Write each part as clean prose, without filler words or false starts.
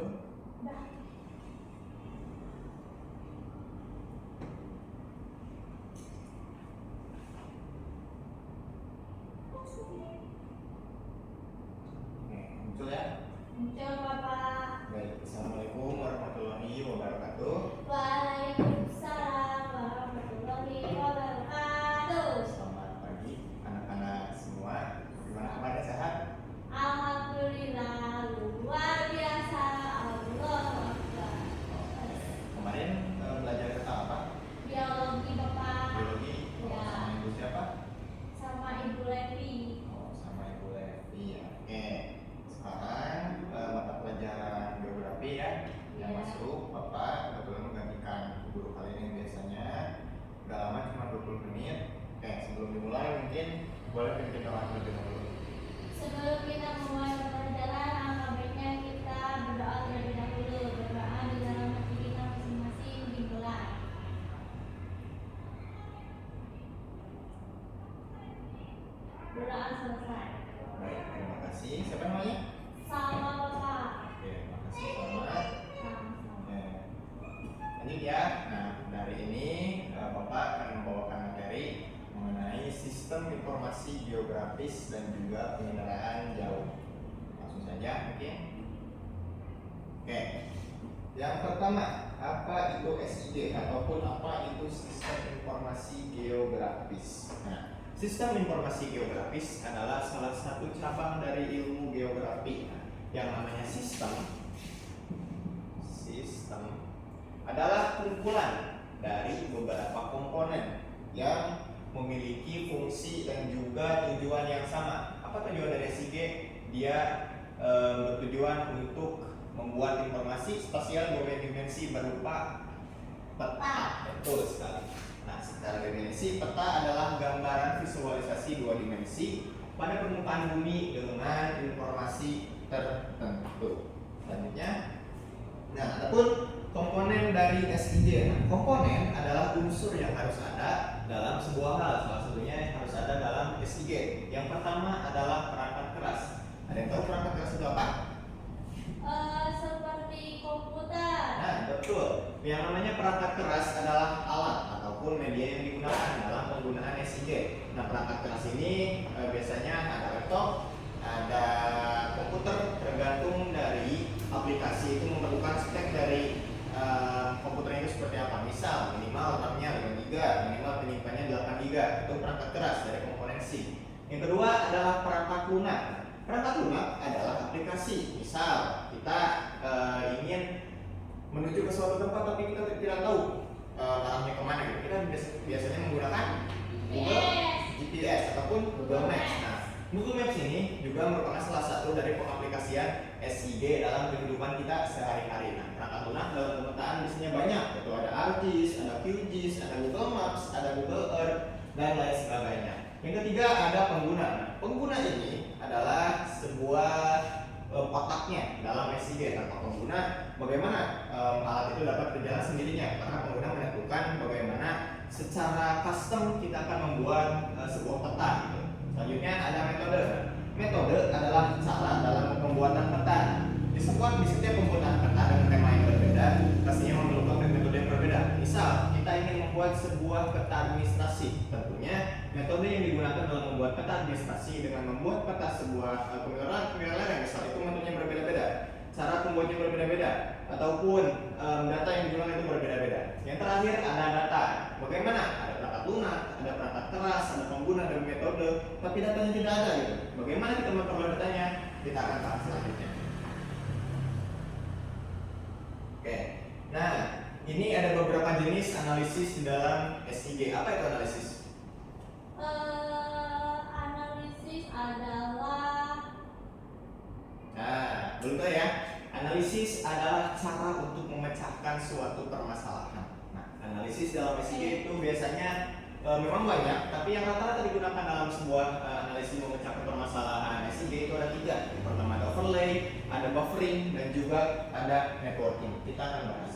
belum? Udah. Muncul ya? Muncul Bapak. Baik, Assalamualaikum warahmatullahi wabarakatuh. Waalaikumsalam warahmatullahi wabarakatuh. Selamat pagi anak-anak semua. Gimana kabarnya, sehat? Alhamdulillah, luar biasa. Allahu Akbar. Kemarin belajar tentang apa? Biologi Bapak. Biologi. Ya. Sama ibu siapa? Sama Ibu Levi. Sama ibu Levi ya. Oke. Sekarang mata pelajaran geografi ya yang Ya. masuk. Bapak kebetulan menggantikan guru kali ini biasanya. Gak lama, cuma 20 menit. Oke, sebelum dimulai mungkin boleh pimpin doa terlebih dahulu. Sebelum kita memulai pembelajaran, alangkah baiknya kita berdoa terlebih dahulu. Berdoa di dalam hati kita masing-masing dimulai. Berdoa selesai. Baik, terima kasih. Siapa namanya? Sama Bapak. Oke, makasih selamat. Sama-sama. Lanjut ya. Nah, dari ini Bapak akan membawakan materi mengenai sistem informasi geografis dan juga pengendaraan jauh. Langsung saja mungkin. Oke. Yang pertama, apa itu SIG ataupun apa itu sistem informasi geografis? Nah, sistem informasi geografis adalah salah satu cabang dari ilmu geografi. Yang namanya sistem adalah kumpulan dari beberapa komponen yang memiliki fungsi dan juga tujuan yang sama. Apa tujuan dari SIG? Dia bertujuan untuk membuat informasi spasial dua dimensi berupa peta. Betul sekali. Nah, secara definisi peta adalah gambaran visualisasi dua dimensi pada permukaan bumi dengan informasi tertentu. Selanjutnya, nah, adapun komponen dari SIG. Nah, komponen adalah unsur yang harus ada dalam sebuah hal. Salah satunya yang harus ada dalam SIG. Yang pertama adalah perangkat keras. Ada yang tahu perangkat keras itu apa? Seperti komputer. Nah, betul. Yang namanya perangkat keras adalah alat ataupun media yang digunakan dalam penggunaan SIG. Nah, perangkat keras ini biasanya ada laptop, ada komputer, tergantung dari aplikasi itu memerlukan spek dari komputer itu seperti apa. Misal minimal RAM-nya 5 GB, minimal penyimpanannya 8 GB. Itu perangkat keras dari komponen C. Yang kedua adalah perangkat lunak. Perangkat lunak adalah aplikasi. Misal kita ingin menuju ke suatu tempat tapi kita tidak tahu arahnya kemana gitu. Kita biasanya menggunakan Google GPS ataupun Google Maps. Nah, Google Maps ini juga merupakan salah satu dari pengaplikasian SIG dalam kehidupan kita sehari-hari. Nah, perangkat lunak dalam pemetaan biasanya banyak. Itu ada ArcGIS, ada QGIS, ada Google Maps, ada Google Earth, dan lain sebagainya. Yang ketiga ada pengguna. Nah, pengguna ini adalah sebuah kotaknya dalam SIG. Tanpa pengguna, bagaimana alat itu dapat berjalan sendirinya? Karena pengguna menentukan bagaimana secara custom kita akan membuat sebuah peta gitu. Selanjutnya ada metode. Metode adalah cara dalam pembuatan peta. Di setiap pembuatan peta dengan tema yang berbeda, pastinya memerlukan metode yang berbeda. Misal, kita ingin membuat sebuah peta administrasi. Tentunya metode yang digunakan dalam membuat peta administrasi dengan membuat peta sebuah pengelolaan misal itu metodenya berbeda-beda. Cara pembuatnya berbeda-beda ataupun data yang digunakan itu berbeda-beda. Yang terakhir ada data. Bagaimana? Ada perangkat lunak, ada perangkat keras, ada pengguna dan metode, tapi datanya tidak ada gitu. Bagaimana kita memperoleh datanya? Kita akan bahas selanjutnya. Oke. Nah, ini ada beberapa jenis analisis di dalam SIG. Apa itu analisis? Analisis adalah. Nah, belum tahu ya. Analisis adalah cara untuk memecahkan suatu permasalahan. Nah, analisis dalam SIG itu biasanya memang banyak, tapi yang rata-rata digunakan dalam sebuah analisis memecahkan permasalahan SIG itu ada 3. Yang pertama ada overlay, ada buffering, dan juga ada networking. Kita akan bahas.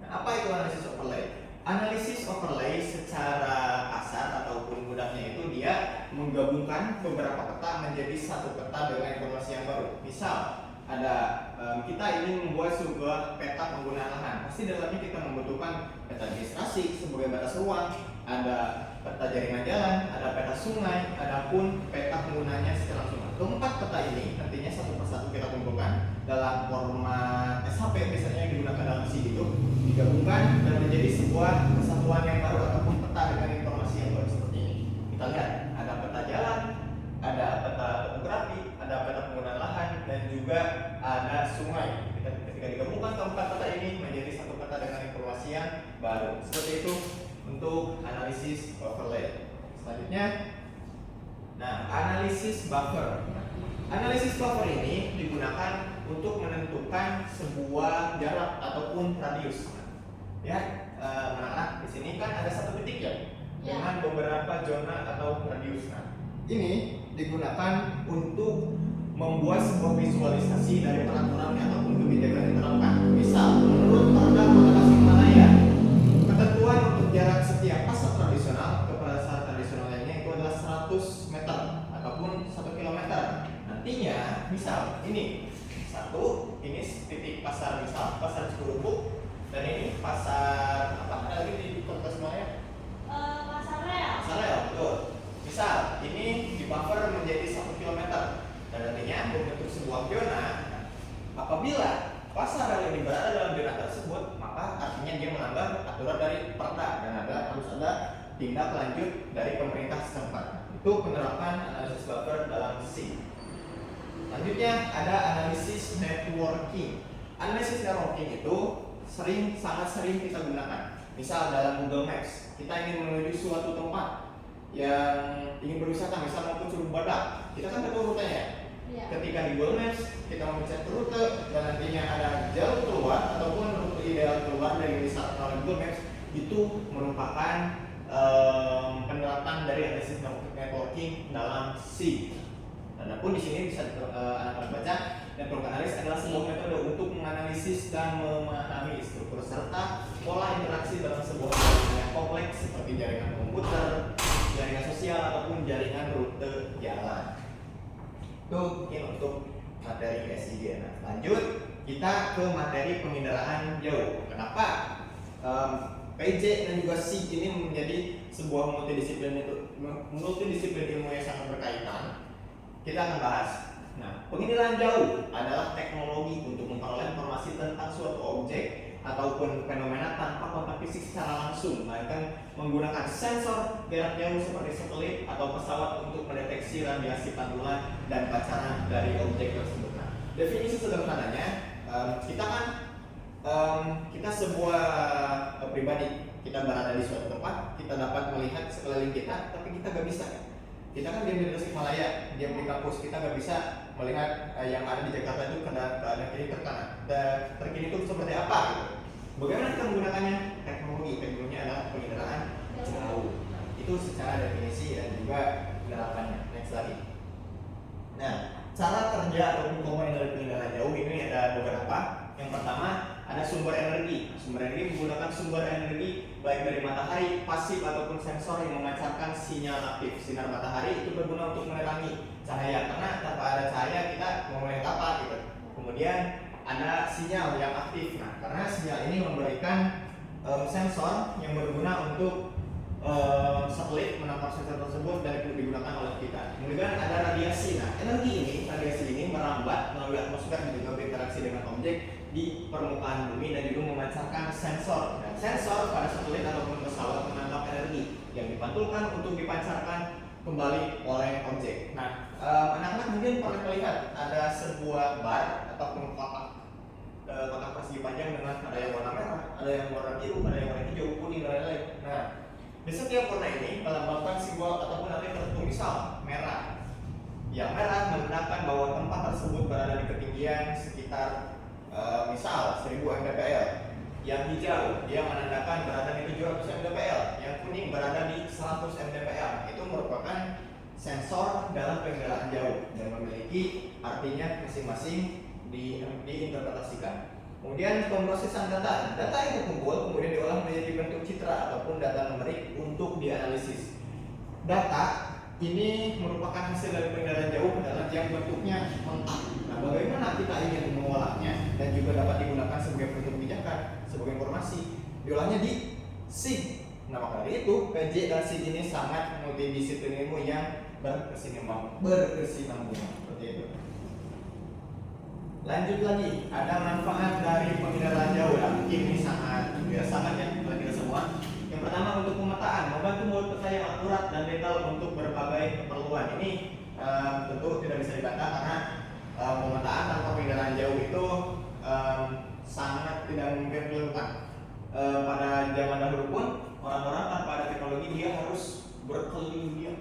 Nah, apa itu analisis overlay? Analisis overlay secara kasar ataupun mudahnya itu dia menggabungkan beberapa peta menjadi satu peta dengan informasi yang baru. Misal ada kita ingin membuat sebuah peta penggunaan lahan. Pasti dalamnya kita membutuhkan peta administrasi sebagai batas ruang, ada peta jaringan jalan, ada peta sungai, adapun peta penggunaannya secara langsung. Keempat peta ini nantinya satu persatu kita kumpulkan dalam format SHP biasanya yang digunakan dalam SIG itu digabungkan dan menjadi sebuah kesatuan yang baru ataupun peta dengan informasi yang baru seperti ini. Kita lihat ada peta jalan, ada peta topografi, ada peta penggunaan lahan, dan juga ada sungai. Ketika digabungkan keempat peta ini menjadi satu peta dengan informasi yang baru. Seperti itu untuk analisis overlay. Selanjutnya, nah, analisis buffer. Analisis buffer ini digunakan untuk menentukan sebuah jarak ataupun radius. Ya, anak-anak di sini kan ada satu titik ya, dengan beberapa zona atau radius. Nah, ini digunakan untuk membuat sebuah visualisasi dari peraturan ataupun kebijakan yang diterapkan. Misal, menurut Perda Kota Tasikmalaya, ketentuan untuk jarak setiap pasar tradisional ke pasar tradisional lainnya itu adalah 100 meter ataupun 1 kilometer. Nantinya, misal ini satu, ini titik pasar misal pasar Cikurubuk, dan ini pasar apa ada lagi di Kota Tasikmalaya? Pasar rel. Pasar rel, betul. Misal ini di buffer menjadi 1 kilometer dan nantinya membentuk sebuah zona. Apabila pasar rel ini berada dalam zona tersebut, maka artinya dia melanggar aturan dari Perda dan harus ada tindak lanjut dari pemerintah setempat. Itu penerapan analisis buffer dalam SIG. Selanjutnya ada analisis networking. Analisis networking itu sangat sering kita gunakan. Misal dalam Google Maps, kita ingin menuju suatu tempat yang ingin berwisata, misal mau ke Curug Badak, kita kan tahu rutenya. Ya. Ketika di Google Maps kita mencet rute dan nantinya ada jalur keluar ataupun rute ideal keluar dari wisata oleh Google Maps, itu merupakan penerapan dari analisis networking dalam SIG. Adapun di sini bisa anak-anak baca, network analysis adalah sebuah metode untuk menganalisis dan memahami struktur serta pola interaksi dalam sebuah jaringan yang kompleks seperti jaringan komputer, jaringan sosial ataupun jaringan rute jalan. Itu mungkin untuk materi SIG. Nah, lanjut kita ke materi penginderaan jauh. Kenapa PJ dan juga SIG ini menjadi sebuah multidisiplin ilmu yang sangat berkaitan? Kita akan bahas. Nah, penginderaan jauh adalah teknologi untuk memperoleh informasi tentang suatu objek ataupun fenomena tanpa kontak fisik secara langsung, melainkan menggunakan sensor jarak jauh seperti satelit atau pesawat untuk mendeteksi radiasi pantulan dan pancaran dari objek tersebut. Nah, definisi sederhananya, kita sebuah pribadi, kita berada di suatu tempat, kita dapat melihat sekeliling kita, tapi kita gak bisa. Kita kan diam di Tasikmalaya, diam di kampus, kita nggak bisa melihat yang ada di Jakarta itu keadaan kiri terkini itu seperti apa gitu. Bagaimana kita menggunakannya? Teknologinya adalah penginderaan jauh. Nah, itu secara definisi dan juga penerapannya. Next lagi. Nah, cara kerja ataupun komponen dari penginderaan jauh ini ada beberapa. Yang pertama ada sumber energi. Sumber energi menggunakan sumber energi baik dari matahari, pasif ataupun sensor yang memancarkan sinyal aktif. Sinar matahari itu berguna untuk menerangi cahaya, karena tanpa ada cahaya kita mau melihat apa gitu. Kemudian ada sinyal yang aktif. Nah, karena sinyal ini memberikan sensor yang berguna untuk satelit menangkap sensor tersebut dan digunakan oleh kita. Kemudian ada radiasi. Nah, radiasi ini merambat melalui atmosfer dan juga berinteraksi dengan objek di permukaan bumi dan juga memancarkan sensor. Dan sensor pada satelit ataupun pesawat menangkap energi yang dipantulkan untuk dipancarkan kembali oleh objek. Nah, anak-anak mungkin pernah melihat ada sebuah bar ataupun kotak persegi panjang dengan ada yang warna merah, ada yang warna biru, ada yang warna hijau, kuning, dan lain-lain. Nah, di setiap warna ini melambangkan simbol ataupun arti tertentu. Misal merah, yang merah menandakan bahwa tempat tersebut berada di ketinggian sekitar misal 1000 mdpl. Yang hijau dia menandakan berada di 700 mdpl. Yang kuning berada di 100 mdpl. Itu merupakan sensor dalam penginderaan jauh dan memiliki artinya masing-masing diinterpretasikan. Kemudian pemrosesan data yang terkumpul kemudian diolah menjadi bentuk citra ataupun data numerik untuk dianalisis. Data ini merupakan hasil dari pengendalian jauh adalah yang bentuknya mentah. Nah, bagaimana kita ingin mengolahnya dan juga dapat digunakan sebagai bentuk kebijakan, sebagai informasi, diolahnya di SIG. Nah, maka dari itu PJ dan SIG ini sangat multidisiplin ilmu yang berkesinambungan seperti itu. Lanjut lagi, ada manfaat dari pengendalian jauh. Nah, mungkin ini sangat ya bagi kita semua. Yang pertama, untuk pemetaan, membantu membuat peta yang akurat dan detail untuk berbagai keperluan. Ini tentu tidak bisa dibantah karena pemetaan tanpa pengendalian jauh itu sangat tidak mungkin dilakukan. Pada zaman dahulu pun orang-orang tanpa ada teknologi dia harus berkeliling dia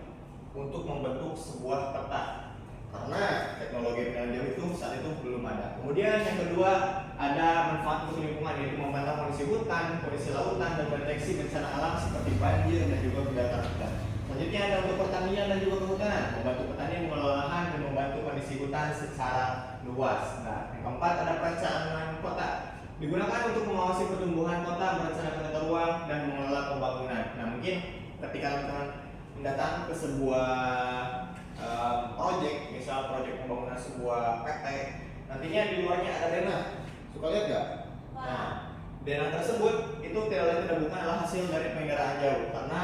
untuk membentuk sebuah peta karena teknologi pengendalian jauh itu saat itu belum ada. Kemudian yang kedua, ada manfaat untuk lingkungan, yaitu memantau kondisi hutan, kondisi lautan, dan mendeteksi bencana alam seperti banjir dan juga kebakaran hutan. Selanjutnya ada untuk pertanian dan juga kehutanan, membantu petani mengelola lahan dan membantu kondisi hutan secara luas. Nah, yang keempat ada perencanaan kota, digunakan untuk mengawasi pertumbuhan kota, merencanakan tata ruang, dan mengelola pembangunan. Nah, mungkin ketika teman-teman mendatang ke sebuah proyek, misal proyek pembangunan sebuah PT, nantinya di luarnya ada denah. Suka lihat nggak? Nah, denah tersebut itu tidak lain tidak bukan adalah hasil dari pengendalian jauh karena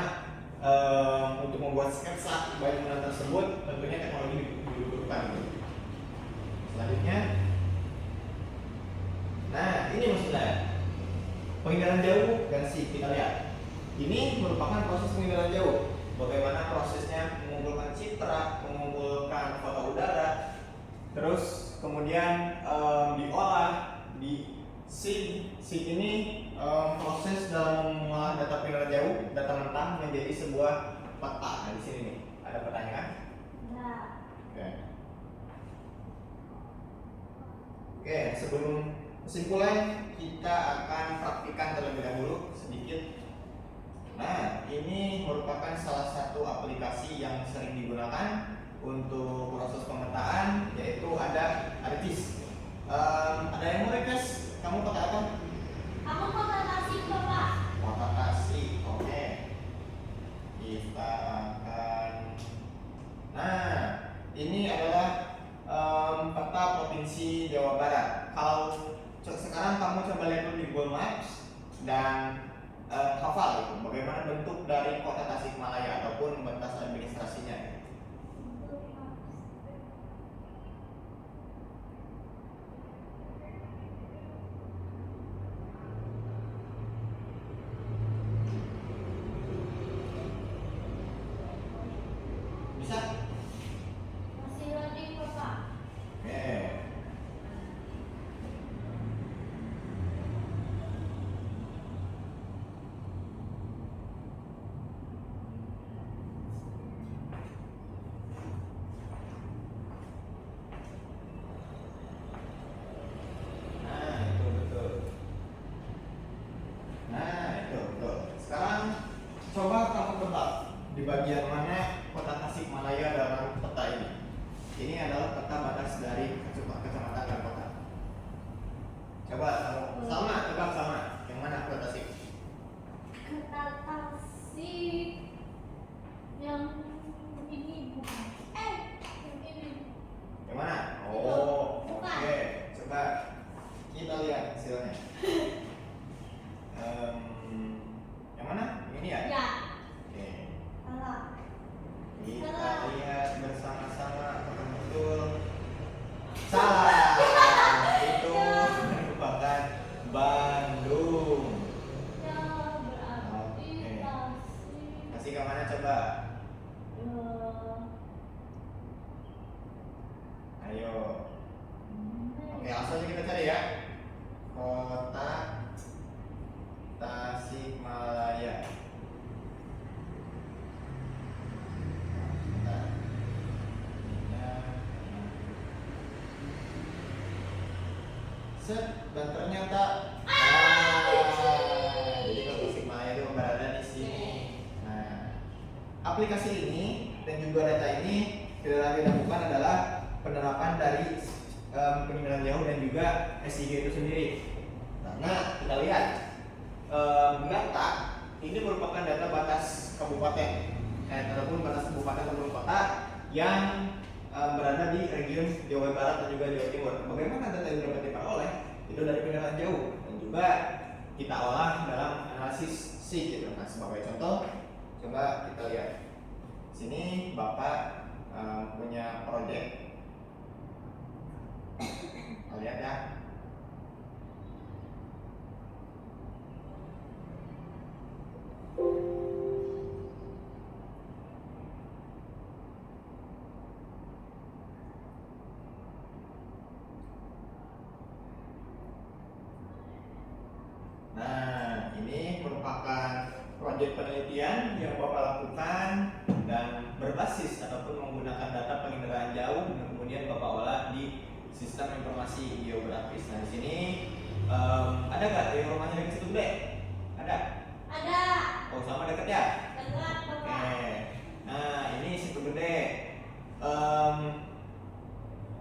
untuk membuat sketsa bangunan tersebut tentunya teknologi dibutuhkan. Selanjutnya, nah ini maksudnya pengendalian jauh dan SIG. Kita lihat, ini merupakan proses pengendalian jauh. Bagaimana prosesnya mengumpulkan citra, mengumpulkan foto udara, terus kemudian diolah di SIG. SIG ini proses dalam mengolah data pengendalian jauh, data mentah menjadi sebuah peta. Nah, di sini nih ada pertanyaan? Ya. Oke, sebelum kesimpulan kita akan praktikan terlebih dahulu sedikit. Nah, ini merupakan salah satu aplikasi yang sering digunakan untuk proses pemetaan, yaitu ada ArcGIS. Ada yang mau request? Kamu pakai apa? Aku kota Tasik, Bapak. Kota Tasik, oke. Kita akan. Nah, ini adalah peta provinsi Jawa Barat. Kalau sekarang kamu coba lihat dulu di Google Maps dan hafal itu bagaimana bentuk dari kota Tasikmalaya ataupun batas administrasinya. Bisa? Masih loading, Bapak. Oke. Coba kamu tebak di bagian mana kota Tasikmalaya dalam peta ini. Ini adalah peta batas dari kecamatan dan kota. Coba kamu sama tebak sama. Yang mana kota Tasik? Kota Tasik yang ini bukan? Yang ini. Yang mana? Itu, Oh, bukan. oke. Coba kita lihat hasilnya. Yang mana? Yang ini ya? Ya. Oke. Salah. Kita lihat bersama-sama apakah betul. Salah. Itu merupakan Bandung. Ya, berarti Oke. Tasik. Kasih ke mana coba? Ayo. Oke, langsung aja kita cari ya. Kota Tasikmalaya. Set, dan ternyata jadi kota Tasikmalaya itu berada di sini. Nah, aplikasi ini dan juga data ini tidak lain tidak bukan adalah penerapan dari pengendalian jauh dan juga SIG itu sendiri. Karena kita lihat data ini merupakan data batas kabupaten. ataupun batas kabupaten ataupun kota yang berada di region Jawa Barat dan juga Jawa Timur. Bagaimana data yang dapat diperoleh? Itu dari pendataan jauh dan juga kita olah dalam analisis SIG gitu. Nah, sebagai contoh, coba kita lihat. Sini Bapak punya project. Kita lihat ya. Nah, ini merupakan proyek penelitian yang Bapak lakukan dan berbasis ataupun menggunakan data penginderaan jauh dan kemudian Bapak olah di sistem informasi geografis. Nah, di sini ada nggak yang rumahnya dekat situ gede? Ada? Ada. Oh, sama dekat ya? Dekat, Oke. Bapak. Nah, ini situ gede.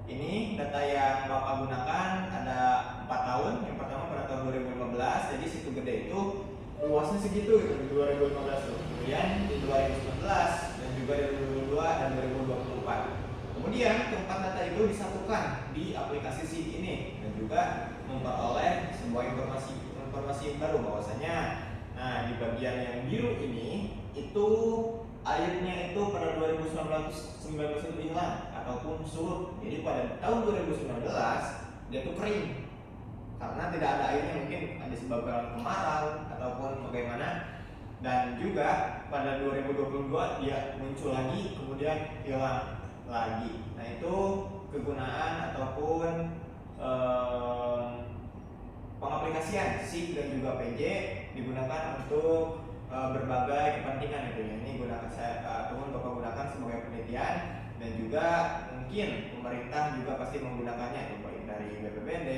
Ini data yang Bapak gunakan ada 4 tahun. Yang pertama pada tahun 2015. Jadi situ gede itu luasnya segitu gitu di 2015 tuh. Kemudian di 2019 dan juga di 2022 dan 2024. Kemudian keempat data itu disatukan di aplikasi SIG ini dan juga memperoleh sebuah informasi baru bahwasanya nah di bagian yang biru ini itu airnya itu pada 2019 itu hilang ataupun surut. Jadi pada tahun 2019 dia tuh kering karena tidak ada airnya, mungkin disebabkan kemarau ataupun bagaimana. Dan juga pada 2022 dia muncul lagi kemudian hilang lagi. Nah, itu kegunaan ataupun pengaplikasian SIG dan juga PJ digunakan untuk berbagai kepentingan itu ya. Ini gunakan teman Bapak gunakan sebagai penelitian dan juga mungkin pemerintah juga pasti menggunakannya itu baik dari BPBD,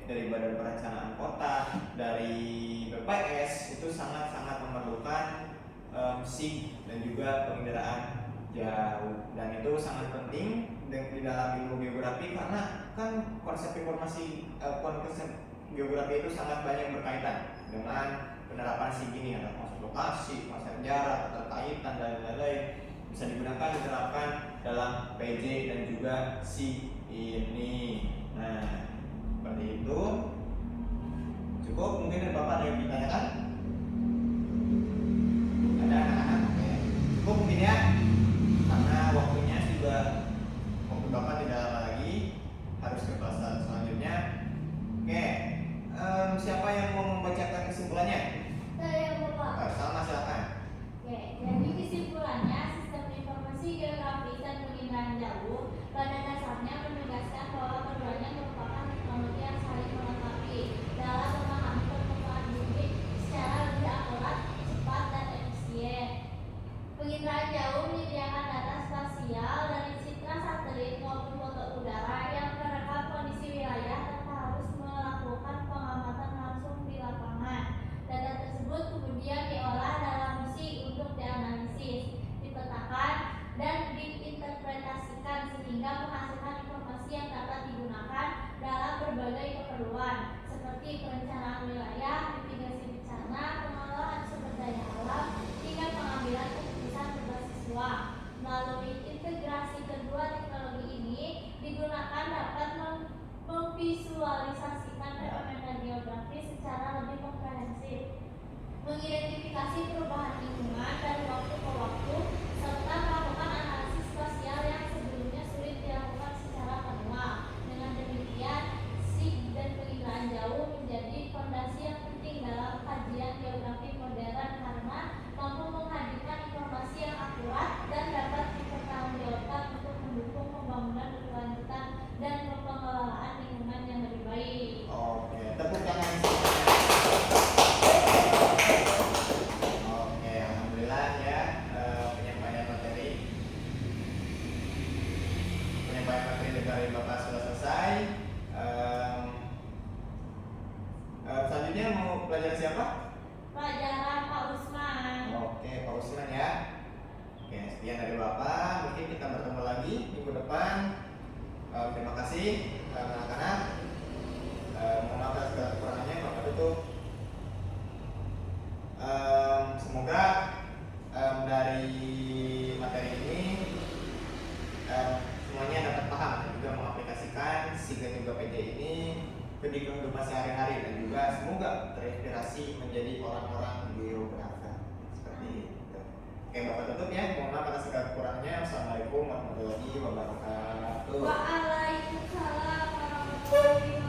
dari Badan Perencanaan Kota, dari BPS itu sangat-sangat memerlukan SIG dan juga penginderaan jauh, dan itu sangat penting di dalam ilmu geografi karena kan konsep geografi itu sangat banyak berkaitan dengan penerapan SIG ini, ada konsep lokasi, konsep jarak, keterkaitan dan lain-lain bisa digunakan diterapkan dalam PJ dan juga SIG ini. Nah, seperti itu. Cukup, mungkin dari Bapak ada yang ditanyakan? Ada anak-anak? Oke. Cukup mungkin ya, karena waktunya juga waktu Bapak tidak lama lagi harus ke kelas selanjutnya. Oke. Siapa yang mau membacakan kesimpulannya? Saya, Bapak. Salma, silakan. Oke, jadi kesimpulannya sistem informasi geografis dan penginderaan jauh pada dasarnya menegaskan bahwa keduanya merupakan teknologi yang saling melengkapi dalam memahami permukaan bumi secara lebih akurat, cepat, dan efisien. Penginderaan jauh menyediakan data spasial dari citra satelit maupun foto udara yang merekam kondisi wilayah tanpa harus melakukan pengamatan langsung di lapangan. Data tersebut kemudian diolah dalam SIG untuk dianalisis, dipetakan, dan diinterpretasikan sehingga menghasilkan informasi yang dapat digunakan dalam berbagai keperluan seperti perencanaan wilayah, mitigasi bencana, pengelolaan sumber daya alam, hingga pengambilan keputusan berbasis ruang. Melalui integrasi kedua teknologi ini digunakan dapat memvisualisasikan fenomena geografis secara lebih komprehensif, mengidentifikasi perubahan lingkungan dari waktu ke waktu, serta melakukan analisis spasial yang sebelumnya sulit dilakukan secara manual. Dengan demikian, SIG dan penginderaan jauh menjadi fondasi yang penting dalam kajian geografi modern karena mampu menghadirkan informasi yang akurat dan dapat dipertanggungjawabkan untuk mendukung pembangunan berkelanjutan dan pengelolaan lingkungan yang lebih baik. Oke, tepuk tangan. Oke, alhamdulillah ya, penyampaian materi dari Bapak sudah selesai. Selanjutnya mau pelajaran siapa? Pelajaran Pak Usman. Oke, Pak Usman ya. Oke, sekian dari Bapak. Mungkin kita bertemu lagi minggu depan. Terima kasih anak-anak. Mohon maaf atas segala kekurangannya. Bapak tutup. Semoga dari di kehidupan sehari-hari dan juga semoga terinspirasi menjadi orang-orang geografer seperti itu. Oke, Bapak tutup ya. Mohon maaf atas segala kurangnya. Assalamualaikum warahmatullahi wabarakatuh. Waalaikumsalam warahmatullahi wabarakatuh.